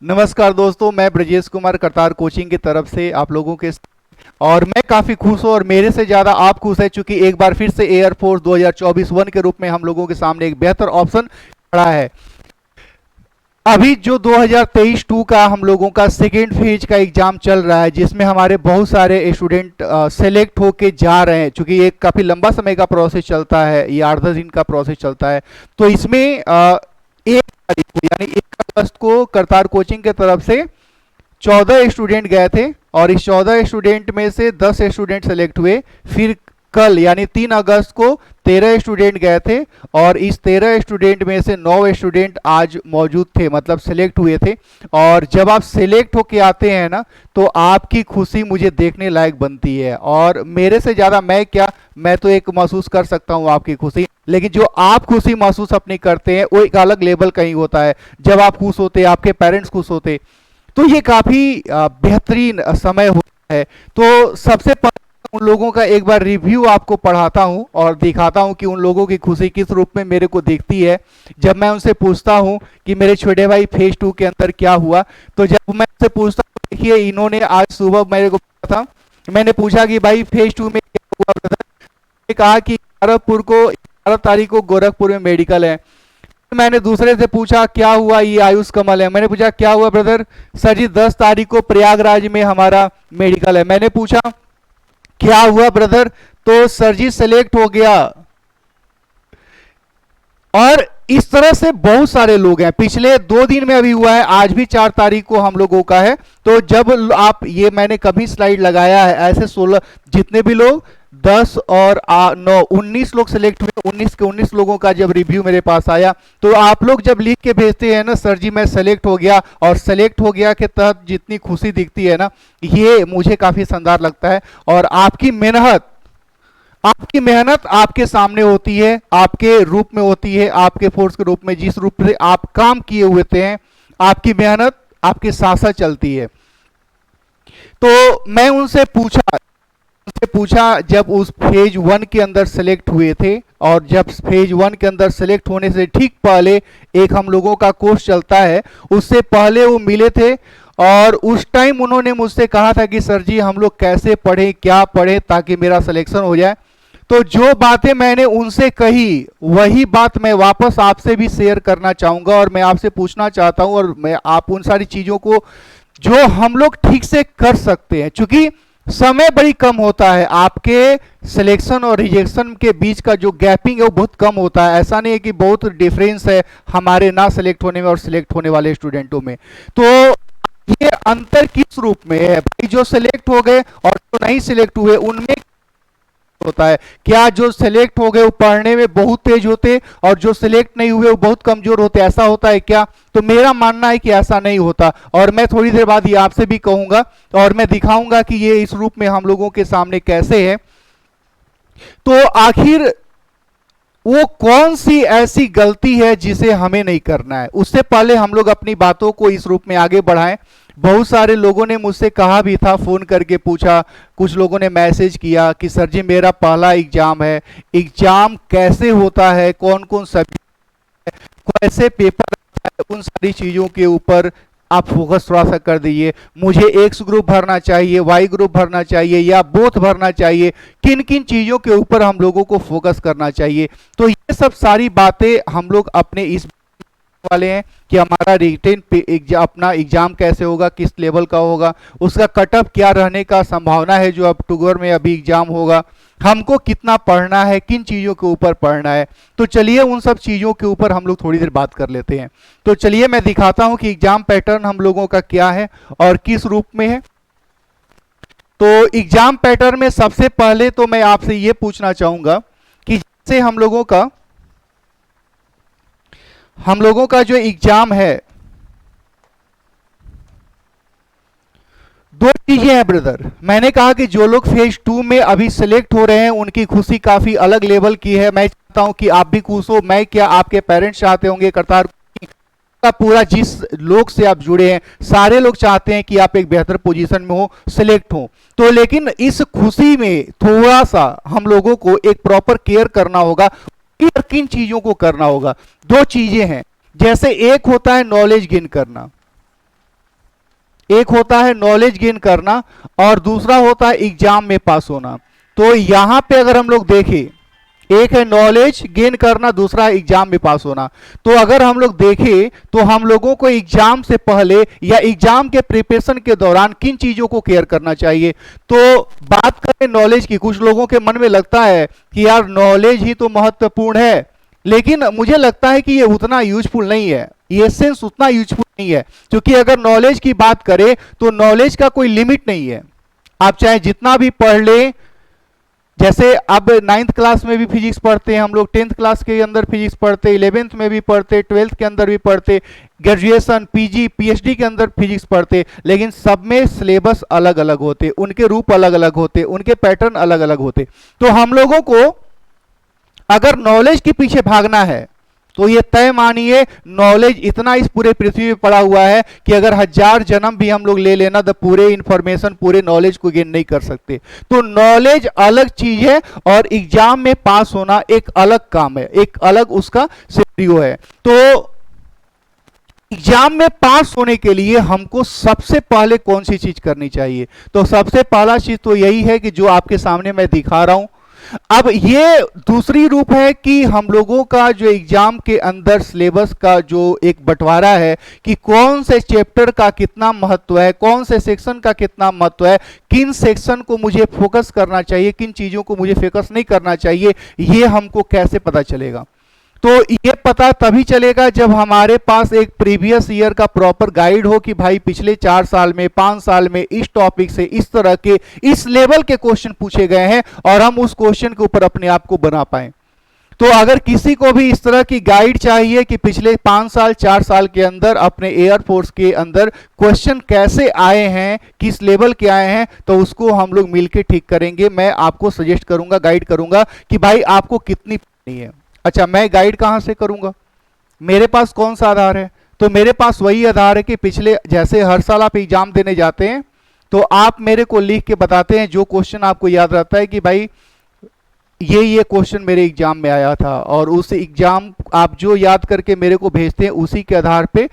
नमस्कार दोस्तों, मैं ब्रजेश कुमार करतार कोचिंग की तरफ से आप लोगों के और मैं काफ़ी खुश हूँ और मेरे से ज़्यादा आप खुश है, चूंकि एक बार फिर से एयरफोर्स 2024 वन के रूप में हम लोगों के सामने एक बेहतर ऑप्शन खड़ा है। अभी जो 2023 टू का हम लोगों का सेकेंड फेज का एग्जाम चल रहा है, जिसमें हमारे बहुत सारे स्टूडेंट सेलेक्ट होके जा रहे हैं, क्योंकि एक काफ़ी लंबा समय का प्रोसेस चलता है, ये 8-10 दिन का प्रोसेस चलता है। तो इसमें 1 तारीख को यानी 1 अगस्त को करतार कोचिंग की तरफ से 14 स्टूडेंट गए थे और इस 14 स्टूडेंट में से 10 स्टूडेंट सेलेक्ट हुए। फिर कल यानी 3 अगस्त को 13 स्टूडेंट गए थे और इस 13 स्टूडेंट में से 9 स्टूडेंट आज मौजूद थे, मतलब सेलेक्ट हुए थे। और जब आप सेलेक्ट होके आते हैं ना, तो आपकी खुशी मुझे देखने लायक बनती है। और मेरे से ज़्यादा मैं तो एक महसूस कर सकता हूँ आपकी खुशी, लेकिन जो आप खुशी महसूस अपनी करते हैं वो एक अलग लेवल का ही होता है। जब आप खुश होते, आपके पेरेंट्स खुश होते, तो ये काफ़ी बेहतरीन समय होता है। तो सबसे पहले उन लोगों का एक बार रिव्यू आपको पढ़ाता हूं और दिखाता हूं कि उन लोगों की खुशी किस रूप में मेरे को दिखती है। जब मैं उनसे पूछता हूं कि मेरे छोटे भाई फेज 2 के अंदर क्या हुआ, तो जब मैं उनसे पूछता हूं, देखिए इन्होंने आज सुबह मेरे को बताया था, मैंने पूछा कि भाई फेज 2 में क्या हुआ ब्रदर। कहा कि 11 तारीख को गोरखपुर में मेडिकल है। मैंने दूसरे से पूछा क्या हुआ, ये आयुष कमल है। मैंने पूछा क्या हुआ ब्रदर। सर जी 10 तारीख को प्रयागराज में हमारा मेडिकल है। मैंने पूछा क्या हुआ ब्रदर, तो सर जी सेलेक्ट हो गया। और इस तरह से बहुत सारे लोग हैं। पिछले 2 दिन में अभी हुआ है, आज भी 4 तारीख को हम लोगों का है। तो जब आप ये मैंने कभी स्लाइड लगाया है, ऐसे 16 जितने भी लोग 10 और 9 19 लोग सेलेक्ट हुए, 19 के 19 लोगों का जब रिव्यू मेरे पास आया, तो आप लोग जब लिख के भेजते हैं ना सर जी मैं सेलेक्ट हो गया, और सेलेक्ट हो गया के तहत जितनी खुशी दिखती है ना, ये मुझे काफ़ी शानदार लगता है। और आपकी मेहनत आपके सामने होती है, आपके रूप में होती है, आपके फोर्स के रूप में, जिस रूप से आप काम किए हुए थे, आपकी मेहनत आपके साथ साथ चलती है। तो मैं उनसे पूछा जब उस फेज 1 के अंदर सेलेक्ट हुए थे, और जब फेज 1 के अंदर सेलेक्ट होने से ठीक पहले एक हम लोगों का कोर्स चलता है, उससे पहले वो मिले थे। और उस टाइम उन्होंने मुझसे कहा था कि सर जी हम लोग कैसे पढ़ें, क्या पढ़ें ताकि मेरा सिलेक्शन हो जाए। तो जो बातें मैंने उनसे कही, वही बात मैं वापस आपसे भी शेयर करना चाहूँगा और मैं आपसे पूछना चाहता हूँ, और मैं आप उन सारी चीज़ों को जो हम लोग ठीक से कर सकते हैं, क्योंकि समय बड़ी कम होता है, आपके सिलेक्शन और रिजेक्शन के बीच का जो गैपिंग है वो बहुत कम होता है। ऐसा नहीं है कि बहुत डिफरेंस है हमारे ना सिलेक्ट होने में और सिलेक्ट होने वाले स्टूडेंटों में। तो ये अंतर किस रूप में है भाई, जो सिलेक्ट हो गए और जो नहीं सिलेक्ट हुए उनमें होता है। क्या जो सिलेक्ट हो गए वो पढ़ने में बहुत तेज होते और जो सिलेक्ट नहीं हुए वो बहुत कमजोर होते, ऐसा होता है क्या? तो मेरा मानना है कि ऐसा नहीं होता, और मैं थोड़ी देर बाद ये आपसे भी कहूंगा और मैं दिखाऊंगा कि ये इस रूप में हम लोगों के सामने कैसे है। तो आखिर वो कौन सी ऐसी गलती है जिसे हमें नहीं करना है, उससे पहले हम लोग अपनी बातों को इस रूप में आगे बढ़ाएं। बहुत सारे लोगों ने मुझसे कहा भी था, फोन करके पूछा, कुछ लोगों ने मैसेज किया कि सर जी मेरा पहला एग्जाम है, एग्जाम कैसे होता है, कौन कौन सब्जेक्ट, कैसे पेपर, उन सारी चीज़ों के ऊपर आप फोकस थोड़ा सा कर दीजिए। मुझे एक्स ग्रुप भरना चाहिए, वाई ग्रुप भरना चाहिए या बोथ भरना चाहिए, किन किन चीज़ों के ऊपर हम लोगों को फोकस करना चाहिए। तो ये सब सारी बातें हम लोग अपने इस वाले हैं कि हमारा रिटेन अपना एग्जाम कैसे होगा, किस लेवल का होगा, उसका कट ऑफ क्या रहने का संभावना है, जो अक्टूबर में अभी एग्जाम होगा, हमको कितना पढ़ना है, किन चीज़ों के ऊपर पढ़ना है। तो चलिए उन सब चीज़ों के ऊपर हम लोग थोड़ी देर बात कर लेते हैं। तो चलिए मैं दिखाता हूं कि एग्जाम पैटर्न हम लोगों का क्या है और किस रूप में है। तो एग्जाम पैटर्न में सबसे पहले तो मैं आपसे ये पूछना चाहूंगा कि जैसे हम लोगों का जो एग्जाम है, 2 चीजें हैं ब्रदर। मैंने कहा कि जो लोग फेज 2 में अभी सिलेक्ट हो रहे हैं उनकी खुशी काफी अलग लेवल की है। मैं चाहता हूं कि आप भी खुश हो, मैं क्या आपके पेरेंट्स चाहते होंगे, करतार का पूरा जिस लोग से आप जुड़े हैं सारे लोग चाहते हैं कि आप एक बेहतर पोजीशन में हो, सिलेक्ट हो। तो लेकिन इस खुशी में थोड़ा सा हम लोगों को एक प्रॉपर केयर करना होगा। किन चीजों को करना होगा? 2 चीजें हैं। जैसे एक होता है नॉलेज गेन करना, एक होता है नॉलेज गेन करना और दूसरा होता है एग्जाम में पास होना। तो यहां पे अगर हम लोग देखें, एक है नॉलेज गेन करना, दूसरा है एग्जाम में पास होना। तो अगर हम लोग देखें तो हम लोगों को एग्जाम से पहले या एग्जाम के प्रिपरेशन के दौरान किन चीजों को केयर करना चाहिए। तो बात करें नॉलेज की, कुछ लोगों के मन में लगता है कि यार नॉलेज ही तो महत्वपूर्ण है, लेकिन मुझे लगता है कि ये उतना यूजफुल नहीं है, ये सेंस उतना यूजफुल नहीं है। क्योंकि अगर नॉलेज की बात करें तो नॉलेज का कोई लिमिट नहीं है, आप चाहे जितना भी पढ़ लें। जैसे अब 9th क्लास में भी फिजिक्स पढ़ते हैं हम लोग, 10th क्लास के अंदर फिजिक्स पढ़ते, 11th में भी पढ़ते, 12th के अंदर भी पढ़ते, ग्रेजुएशन पीजी पीएचडी के अंदर फिजिक्स पढ़ते, लेकिन सब में सिलेबस अलग अलग होते, उनके रूप अलग अलग होते, उनके पैटर्न अलग अलग होते। तो हम लोगों को अगर नॉलेज के पीछे भागना है तो ये तय मानिए नॉलेज इतना इस पूरे पृथ्वी पे पड़ा हुआ है कि अगर 1000 जन्म भी हम लोग ले लेना तो पूरे इंफॉर्मेशन, पूरे नॉलेज को गेन नहीं कर सकते। तो नॉलेज अलग चीज है और एग्जाम में पास होना एक अलग काम है, एक अलग उसका सिनेरियो है। तो एग्जाम में पास होने के लिए हमको सबसे पहले कौन सी चीज करनी चाहिए? तो सबसे पहला चीज तो यही है कि जो आपके सामने मैं दिखा रहा हूं। अब ये दूसरी रूप है कि हम लोगों का जो एग्जाम के अंदर सिलेबस का जो एक बंटवारा है कि कौन से चैप्टर का कितना महत्व है, कौन से सेक्शन का कितना महत्व है, किन सेक्शन को मुझे फोकस करना चाहिए, किन चीजों को मुझे फोकस नहीं करना चाहिए, ये हमको कैसे पता चलेगा? तो ये पता तभी चलेगा जब हमारे पास एक प्रीवियस ईयर का प्रॉपर गाइड हो कि भाई पिछले 4 साल में, 5 साल में इस टॉपिक से इस तरह के, इस लेवल के क्वेश्चन पूछे गए हैं और हम उस क्वेश्चन के ऊपर अपने आप को बना पाए। तो अगर किसी को भी इस तरह की गाइड चाहिए कि पिछले 5 साल 4 साल के अंदर अपने एयरफोर्स के अंदर क्वेश्चन कैसे आए हैं, किस लेवल के आए हैं, तो उसको हम लोग मिलकर ठीक करेंगे। मैं आपको सजेस्ट करूंगा, गाइड करूंगा कि भाई आपको कितनी पढ़नी है। अच्छा, मैं गाइड कहां से करूंगा? मेरे पास कौन सा आधार है? तो मेरे पास वही आधार है कि पिछले, जैसे हर साल आप एग्जाम देने जाते हैं तो आप मेरे को लिख के बताते हैं जो क्वेश्चन आपको याद रहता है कि भाई ये क्वेश्चन मेरे एग्जाम में आया था, और उस एग्जाम आप जो याद करके मेरे को भेजते हैं उसी के आधार पे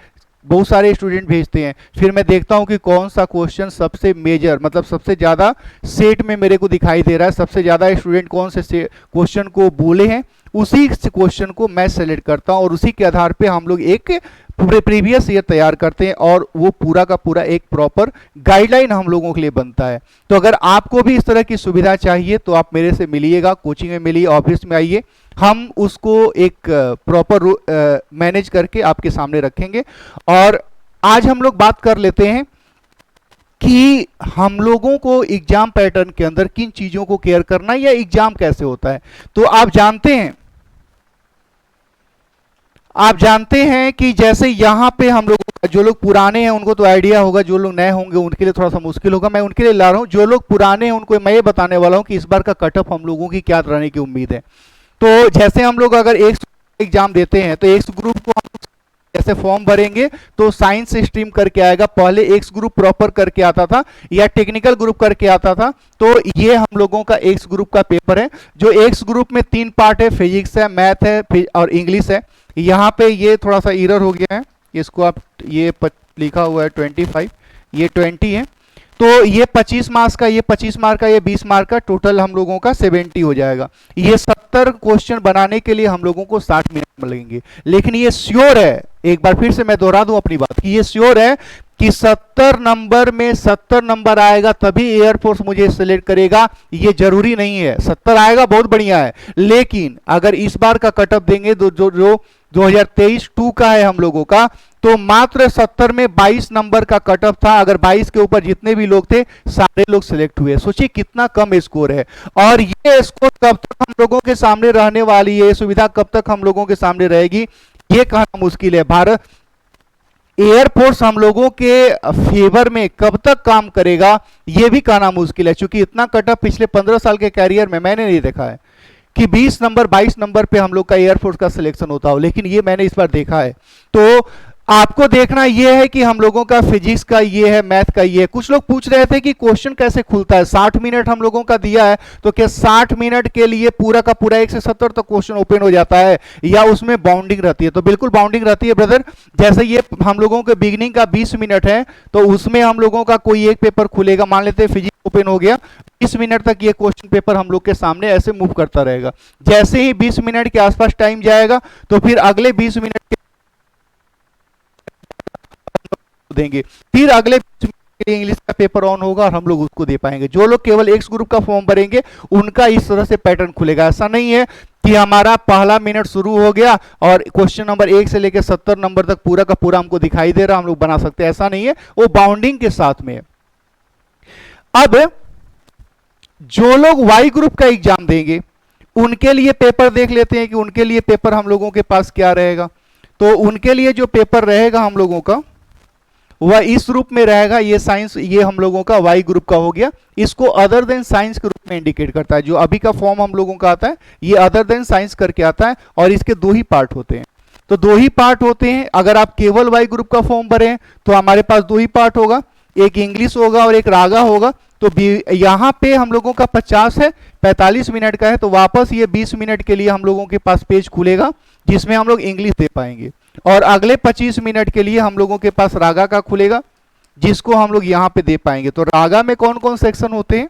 बहुत सारे स्टूडेंट भेजते हैं। फिर मैं देखता हूं कि कौन सा क्वेश्चन सबसे मेजर, मतलब सबसे ज्यादा सेट में मेरे को दिखाई दे रहा है, सबसे ज्यादा स्टूडेंट कौन से क्वेश्चन को बोले हैं, उसी क्वेश्चन को मैं सेलेक्ट करता हूं और उसी के आधार पे हम लोग एक पूरे प्रीवियस ईयर तैयार करते हैं और वो पूरा का पूरा एक प्रॉपर गाइडलाइन हम लोगों के लिए बनता है। तो अगर आपको भी इस तरह की सुविधा चाहिए तो आप मेरे से मिलिएगा, कोचिंग में मिलिए, ऑफिस में आइए, हम उसको एक प्रॉपर मैनेज करके आपके सामने रखेंगे। और आज हम लोग बात कर लेते हैं कि हम लोगों को एग्जाम पैटर्न के अंदर किन चीजों को केयर करना है या एग्जाम कैसे होता है। तो आप जानते हैं कि जैसे यहां पे हम लोग, जो लोग पुराने हैं उनको तो आइडिया होगा, जो लोग नए होंगे उनके लिए थोड़ा सा मुश्किल होगा, मैं उनके लिए ला रहा हूं। जो लोग पुराने हैं उनको मैं ये बताने वाला हूं कि इस बार का कट ऑफ हम लोगों की क्या रहने की उम्मीद है। तो जैसे हम लोग अगर एक एग्जाम देते हैं तो एक्स ग्रुप को हम जैसे फॉर्म भरेंगे तो साइंस स्ट्रीम करके आएगा, पहले एक्स ग्रुप प्रॉपर करके आता था या टेक्निकल ग्रुप करके आता था। तो ये हम लोगों का एक्स ग्रुप का पेपर है, जो एक्स ग्रुप में 3 पार्ट है, फिजिक्स है, मैथ है और इंग्लिश है। यहाँ पे ये थोड़ा सा एरर हो गया है, इसको आप ये लिखा हुआ है 25, ये 20 है। तो ये 25 मार्क्स का, ये 25 मार्क का, ये 20 मार्क का, टोटल हम लोगों का 70 हो जाएगा। ये 70 क्वेश्चन बनाने के लिए हम लोगों को 60 मिनट लगेंगे। लेकिन ये श्योर है, एक बार फिर से मैं दोहरा दूं अपनी बात, कि ये श्योर है कि 70 नंबर में 70 नंबर आएगा तभी एयरफोर्स मुझे सिलेक्ट करेगा, ये जरूरी नहीं है। 70 आएगा बहुत बढ़िया है, लेकिन अगर इस बार का कटअप देंगे जो 2023-2 का है हम लोगों का, तो मात्र 70 में 22 नंबर का कटअप था। अगर 22 के ऊपर जितने भी लोग थे सारे लोग सिलेक्ट हुए। सोचिए कितना कम स्कोर है। और ये स्कोर कब तक हम लोगों के सामने रहने वाली है, सुविधा कब तक हम लोगों के सामने रहेगी, ये कहना मुश्किल है। भारत एयरफोर्स हम लोगों के फेवर में कब तक काम करेगा ये भी कहना मुश्किल है, क्योंकि इतना कटअप पिछले 15 साल के कैरियर में मैंने नहीं देखा है कि 20 नंबर 22 नंबर पे हम लोग का एयरफोर्स का सिलेक्शन होता हो, लेकिन ये मैंने इस बार देखा है। तो आपको देखना ये है कि हम लोगों का फिजिक्स का ये है, मैथ का ये है। कुछ लोग पूछ रहे थे कि क्वेश्चन कैसे खुलता है, 60 मिनट हम लोगों का दिया है, तो क्या 60 मिनट के लिए पूरा का पूरा 1 से 70 तक क्वेश्चन ओपन हो जाता है, या उसमें बाउंडिंग रहती है? तो बिल्कुल बाउंडिंग रहती है ब्रदर। जैसे ये हम लोगों के बिगिनिंग का 20 मिनट है, तो उसमें हम लोगों का कोई एक पेपर खुलेगा, मान लेते हैं फिजिक्स ओपन हो गया, 20 मिनट तक ये क्वेश्चन पेपर हम लोग के सामने ऐसे मूव करता रहेगा। जैसे ही 20 मिनट के आसपास टाइम जाएगा, तो फिर अगले 20 मिनट देंगे, फिर अगले 20 मिनट के लिए इंग्लिश का पेपर ऑन होगा और हम लोग उसको दे पाएंगे। जो लोग केवल एक्स ग्रुप का फॉर्म भरेंगे उनका इस तरह से पैटर्न खुलेगा। ऐसा नहीं है कि हमारा पहला मिनट शुरू हो गया और क्वेश्चन नंबर 1 से लेकर 70 नंबर तक पूरा का पूरा हमको दिखाई दे रहा, हम लोग बना सकते हैं, ऐसा नहीं है, वो बाउंडिंग के साथ में। अब जो लोग वाई ग्रुप का एग्जाम देंगे उनके लिए पेपर देख लेते हैं कि उनके लिए पेपर हम लोगों के पास क्या रहेगा। तो उनके लिए जो पेपर रहेगा हम लोगों का वह इस रूप में रहेगा। ये साइंस, ये हम लोगों का वाई ग्रुप का हो गया। इसको अदर देन साइंस के रूप में इंडिकेट करता है। जो अभी का फॉर्म हम लोगों का आता है ये अदर देन साइंस करके आता है, और इसके 2 ही पार्ट होते हैं। तो 2 ही पार्ट होते हैं। अगर आप केवल वाई ग्रुप का फॉर्म भरें तो हमारे पास 2 ही पार्ट होगा, एक इंग्लिश होगा और एक रागा होगा। तो यहाँ पे हम लोगों का 50 है, 45 मिनट का है, तो वापस ये 20 मिनट के लिए हम लोगों के पास पेज खुलेगा जिसमें हम लोग इंग्लिश दे पाएंगे, और अगले 25 मिनट के लिए हम लोगों के पास रागा का खुलेगा जिसको हम लोग यहाँ पे दे पाएंगे। तो रागा में कौन कौन सेक्शन होते हैं?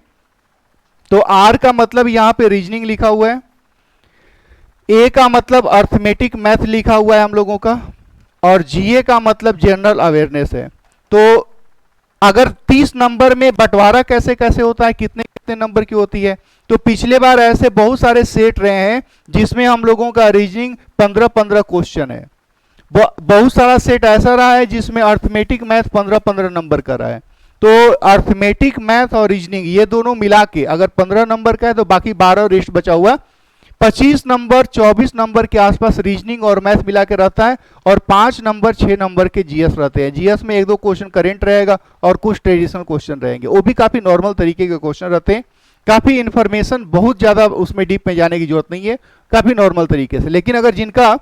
तो आर का मतलब यहाँ पे रीजनिंग लिखा हुआ है, ए का मतलब अर्थमेटिक मैथ लिखा हुआ है हम लोगों का, और जीए का मतलब जनरल अवेयरनेस है। तो अगर 30 नंबर में बंटवारा कैसे कैसे होता है, कितने कितने नंबर की होती है, तो पिछले बार ऐसे बहुत सारे सेट रहे हैं जिसमें हम लोगों का रीजनिंग 15-15 क्वेश्चन है। बहुत सारा सेट ऐसा रहा है जिसमें अर्थमेटिक मैथ 15-15 नंबर का रहा है। तो अर्थमेटिक मैथ और रीजनिंग ये दोनों मिला के अगर 15 नंबर का है, तो बाकी 12 रेस्ट बचा हुआ 25 नंबर 24 नंबर के आसपास रीजनिंग और मैथ मिला के रहता है, और 5 नंबर 6 नंबर के जीएस रहते हैं। जीएस में 1-2 क्वेश्चन करेंट रहेगा और कुछ ट्रेडिशनल क्वेश्चन रहेंगे, वो भी काफी नॉर्मल तरीके के क्वेश्चन रहते हैं। काफी इंफॉर्मेशन, बहुत ज्यादा उसमें डीप में जाने की जरूरत नहीं है, काफी नॉर्मल तरीके से। लेकिन अगर जिनका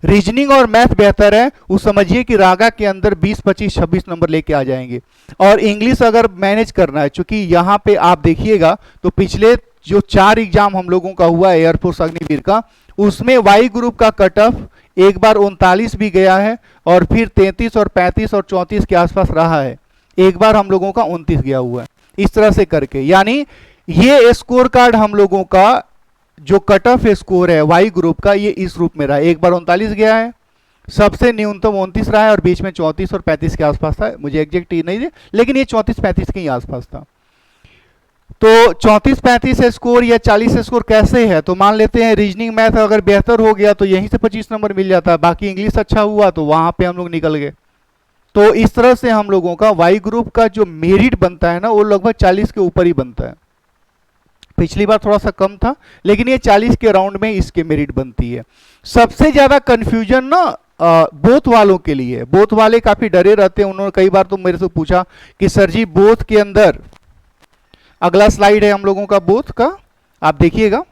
रीजनिंग और मैथ बेहतर है, वो समझिए कि रागा के अंदर 20, 25, 26 नंबर लेके आ जाएंगे। और इंग्लिश अगर मैनेज करना है, चूंकि यहाँ पे आप देखिएगा तो पिछले जो 4 एग्जाम हम लोगों का हुआ है एयरफोर्स अग्निवीर का, उसमें वाई ग्रुप का कट ऑफ एक बार 39 भी गया है, और फिर 33 और 35 और 34 के आसपास रहा है। एक बार हम लोगों का 29 गया हुआ है, इस तरह से करके। यानी ये स्कोर कार्ड हम लोगों का जो कट ऑफ स्कोर है वाई ग्रुप का, ये इस रूप में रहा है। एक बार 39 गया है, सबसे न्यूनतम 29 रहा है, और बीच में 34 और 35 के आसपास था। मुझे एग्जैक्ट नहीं है, लेकिन ये 34-35 के ही आसपास था। तो 34-35 स्कोर या 40 स्कोर कैसे है? तो मान लेते हैं रीजनिंग मैथ अगर बेहतर हो गया तो यहीं से 25 नंबर मिल जाता है, बाकी इंग्लिश अच्छा हुआ तो वहां पे हम लोग निकल गए। तो इस तरह से हम लोगों का वाई ग्रुप का जो मेरिट बनता है ना, वो लगभग 40 के ऊपर ही बनता है। पिछली बार थोड़ा सा कम था, लेकिन ये 40 के राउंड में इसके मेरिट बनती है। सबसे ज्यादा कंफ्यूजन ना बोथ वालों के लिए, बोथ वाले काफी डरे रहते हैं। उन्होंने कई बार तो मेरे से पूछा कि सर जी बोथ के अंदर, अगला स्लाइड है हम लोगों का बोथ का, आप देखिएगा।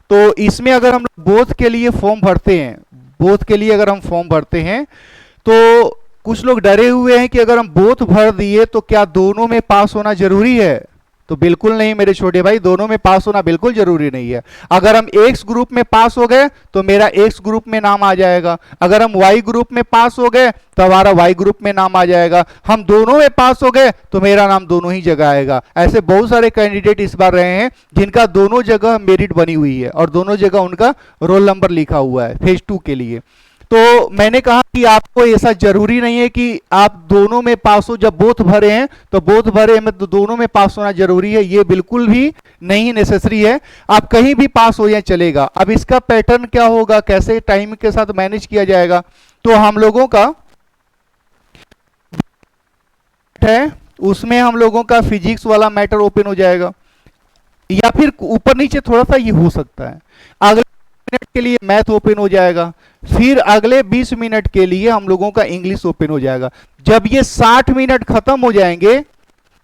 तो इसमें अगर हम बोथ के लिए फॉर्म भरते हैं, बोथ के लिए अगर हम फॉर्म भरते हैं, तो कुछ लोग डरे हुए हैं कि अगर हम बोथ भर दिए तो क्या दोनों में पास होना जरूरी है? तो बिल्कुल नहीं मेरे छोटे भाई, दोनों में पास होना बिल्कुल जरूरी नहीं है। अगर हम एक्स ग्रुप में पास हो गए तो मेरा एक्स ग्रुप में नाम आ जाएगा, अगर हम वाई ग्रुप में पास हो गए तो हमारा वाई ग्रुप में नाम आ जाएगा, हम दोनों में पास हो गए तो मेरा नाम दोनों ही जगह आएगा। ऐसे बहुत सारे कैंडिडेट इस बार रहे हैं जिनका दोनों जगह मेरिट बनी हुई है और दोनों जगह उनका रोल नंबर लिखा हुआ है फेज 2 के लिए। तो मैंने कहा कि आपको ऐसा जरूरी नहीं है कि आप दोनों में पास हो। जब बोथ भरे हैं तो बोथ भरे में तो दोनों में पास होना जरूरी है, ये बिल्कुल भी नहीं नेसेसरी है। आप कहीं भी पास हो जाए चलेगा। अब इसका पैटर्न क्या होगा, कैसे टाइम के साथ मैनेज किया जाएगा? तो हम लोगों का है उसमें हम लोगों का फिजिक्स वाला मैटर ओपन हो जाएगा, या फिर ऊपर नीचे थोड़ा सा ये हो सकता है। अगले मिनट के लिए मैथ ओपन हो जाएगा, फिर अगले 20 मिनट के लिए हम लोगों का इंग्लिश ओपन हो जाएगा। जब ये 60 मिनट खत्म हो जाएंगे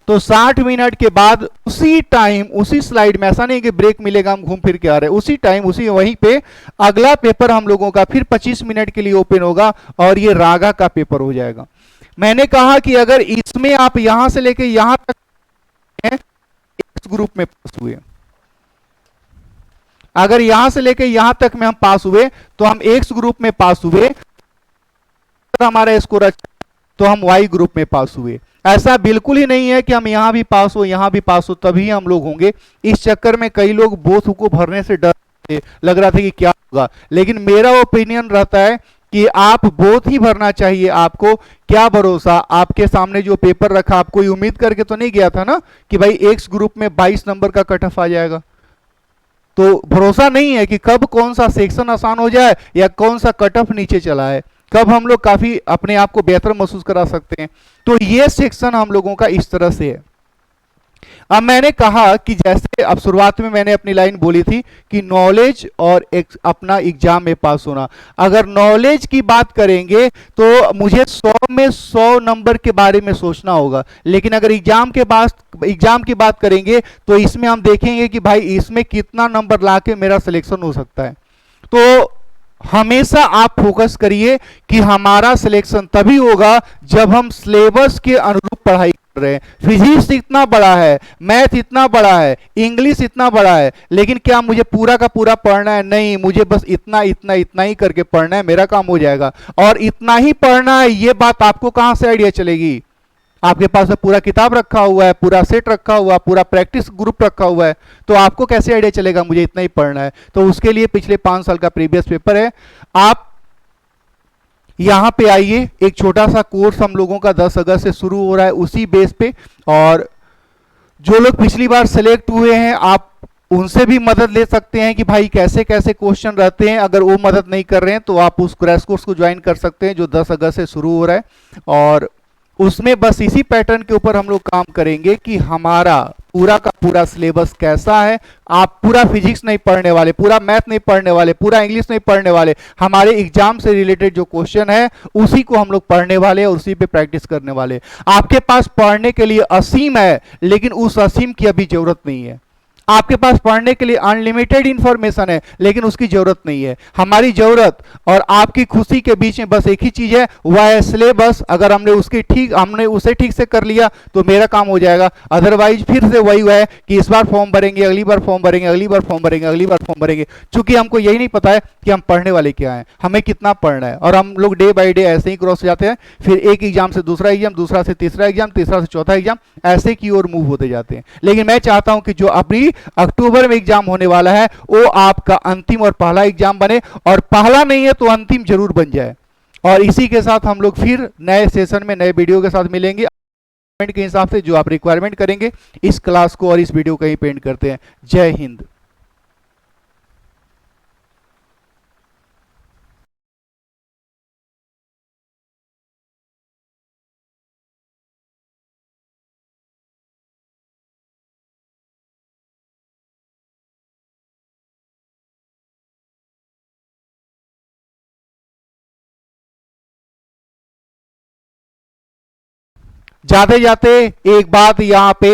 तो 60 मिनट के बाद उसी टाइम उसी स्लाइड में, ऐसा नहीं कि ब्रेक मिलेगा हम घूम फिर के आ रहे हैं, उसी टाइम उसी वहीं पे अगला पेपर हम लोगों का फिर 25 मिनट के लिए ओपन होगा और ये रागा का पेपर हो जाएगा। मैंने कहा कि अगर इसमें आप यहां से लेके यहां तक इस ग्रुप में पास हुए, अगर यहां से लेके यहां तक में हम पास हुए तो हम एक्स ग्रुप में पास हुए, हमारा स्कोर अच्छा तो हम वाई ग्रुप में पास हुए। ऐसा बिल्कुल ही नहीं है कि हम यहां भी पास हो यहां भी पास हो तभी हम लोग होंगे। इस चक्कर में कई लोग बोथ को भरने से डर लग रहा था कि क्या होगा, लेकिन मेरा ओपिनियन रहता है कि आप बोथ ही भरना चाहिए। आपको क्या भरोसा, आपके सामने जो पेपर रखा आप कोई उम्मीद करके तो नहीं गया था ना कि भाई एक्स ग्रुप में 22 नंबर का कट ऑफ आ जाएगा। तो भरोसा नहीं है कि कब कौन सा सेक्शन आसान हो जाए या कौन सा कट ऑफ नीचे चला है, कब हम लोग काफी अपने आप को बेहतर महसूस करा सकते हैं। तो ये सेक्शन हम लोगों का इस तरह से है। अब मैंने कहा कि जैसे अब शुरुआत में मैंने अपनी लाइन बोली थी कि नॉलेज और अपना एग्जाम में पास होना। अगर नॉलेज की बात करेंगे तो मुझे 100 में 100 नंबर के बारे में सोचना होगा, लेकिन अगर एग्जाम की बात करेंगे तो इसमें हम देखेंगे कि भाई इसमें कितना नंबर लाके मेरा सिलेक्शन हो सकता है। तो हमेशा आप फोकस करिए कि हमारा सिलेक्शन तभी होगा जब हम सिलेबस के अनुरूप पढ़ाई कर रहे हैं। फिजिक्स इतना बड़ा है, मैथ इतना बड़ा है, इंग्लिश इतना बड़ा है, लेकिन क्या मुझे पूरा का पूरा पढ़ना है? नहीं, मुझे बस इतना इतना इतना ही करके पढ़ना है, मेरा काम हो जाएगा। और इतना ही पढ़ना है, ये बात आपको कहां से आइडिया चलेगी? आपके पास पूरा किताब रखा हुआ है, पूरा सेट रखा हुआ है, पूरा प्रैक्टिस ग्रुप रखा हुआ है, तो आपको कैसे आइडिया चलेगा मुझे इतना ही पढ़ना है? तो उसके लिए पिछले 5 साल का प्रीवियस पेपर है। आप यहां पे आइए, एक छोटा सा कोर्स हम लोगों का 10 अगस्त से शुरू हो रहा है उसी बेस पे, और जो लोग पिछली बार सेलेक्ट हुए हैं आप उनसे भी मदद ले सकते हैं कि भाई कैसे कैसे क्वेश्चन रहते हैं। अगर वो मदद नहीं कर रहे हैं तो आप उस क्रैश कोर्स को ज्वाइन कर सकते हैं जो 10 अगस्त से शुरू हो रहा है, और उसमें बस इसी पैटर्न के ऊपर हम लोग काम करेंगे कि हमारा पूरा का पूरा सिलेबस कैसा है। आप पूरा फिजिक्स नहीं पढ़ने वाले, पूरा मैथ नहीं पढ़ने वाले, पूरा इंग्लिश नहीं पढ़ने वाले, हमारे एग्जाम से रिलेटेड जो क्वेश्चन है उसी को हम लोग पढ़ने वाले और उसी पे प्रैक्टिस करने वाले। आपके पास पढ़ने के लिए असीम है, लेकिन उस असीम की अभी जरूरत नहीं है। आपके पास पढ़ने के लिए अनलिमिटेड इंफॉर्मेशन है, लेकिन उसकी जरूरत नहीं है। हमारी जरूरत और आपकी खुशी के बीच में बस एक ही चीज है, वह है सिलेबस। अगर हमने उसे ठीक से कर लिया तो मेरा काम हो जाएगा। अदरवाइज फिर से वही है कि इस बार फॉर्म भरेंगे, अगली बार फॉर्म भरेंगे, अगली बार फॉर्म भरेंगे, अगली बार फॉर्म भरेंगे, क्योंकि हमको यही नहीं पता है कि हम पढ़ने वाले क्या हैं, हमें कितना पढ़ना है। और हम लोग डे बाई डे ऐसे ही क्रॉस जाते हैं, फिर एक एग्जाम से दूसरा एग्जाम, दूसरा से तीसरा एग्जाम, तीसरा से चौथा एग्जाम, ऐसे की ओर मूव होते जाते हैं। लेकिन मैं चाहता हूं कि जो अपनी अक्टूबर में एग्जाम होने वाला है वो आपका अंतिम और पहला एग्जाम बने, और पहला नहीं है तो अंतिम जरूर बन जाए। और इसी के साथ हम लोग फिर नए सेशन में नए वीडियो के साथ मिलेंगे। के हिसाब से जो आप रिक्वायरमेंट करेंगे इस क्लास को और इस वीडियो को ही पेंट करते हैं। जय हिंद। जाते जाते एक बात यहां पे,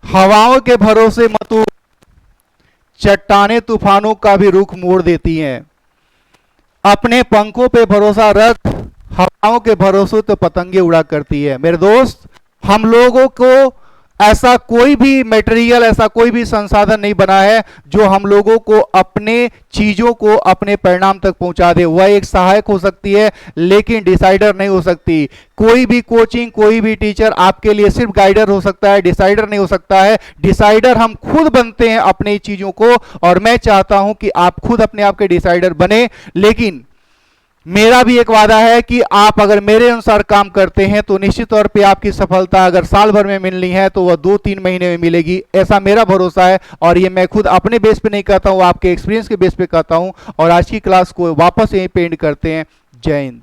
हवाओं के भरोसे मत उड़, चट्टाने तूफानों का भी रुख मोड़ देती हैं। अपने पंखों पे भरोसा रख, हवाओं के भरोसे तो पतंगे उड़ा करती है। मेरे दोस्त, हम लोगों को ऐसा कोई भी मटेरियल, ऐसा कोई भी संसाधन नहीं बना है जो हम लोगों को अपने चीजों को अपने परिणाम तक पहुंचा दे। वह एक सहायक हो सकती है लेकिन डिसाइडर नहीं हो सकती। कोई भी कोचिंग, कोई भी टीचर आपके लिए सिर्फ गाइडर हो सकता है, डिसाइडर नहीं हो सकता है। डिसाइडर हम खुद बनते हैं अपनी चीजों को, और मैं चाहता हूं कि आप खुद अपने आप के डिसाइडर बने। लेकिन मेरा भी एक वादा है कि आप अगर मेरे अनुसार काम करते हैं तो निश्चित तौर पे आपकी सफलता अगर साल भर में मिलनी है तो वह 2-3 महीने में मिलेगी, ऐसा मेरा भरोसा है। और ये मैं खुद अपने बेस पे नहीं कहता हूं, आपके एक्सपीरियंस के बेस पे कहता हूं। और आज की क्लास को वापस यहीं पेंड करते हैं। जय हिंद।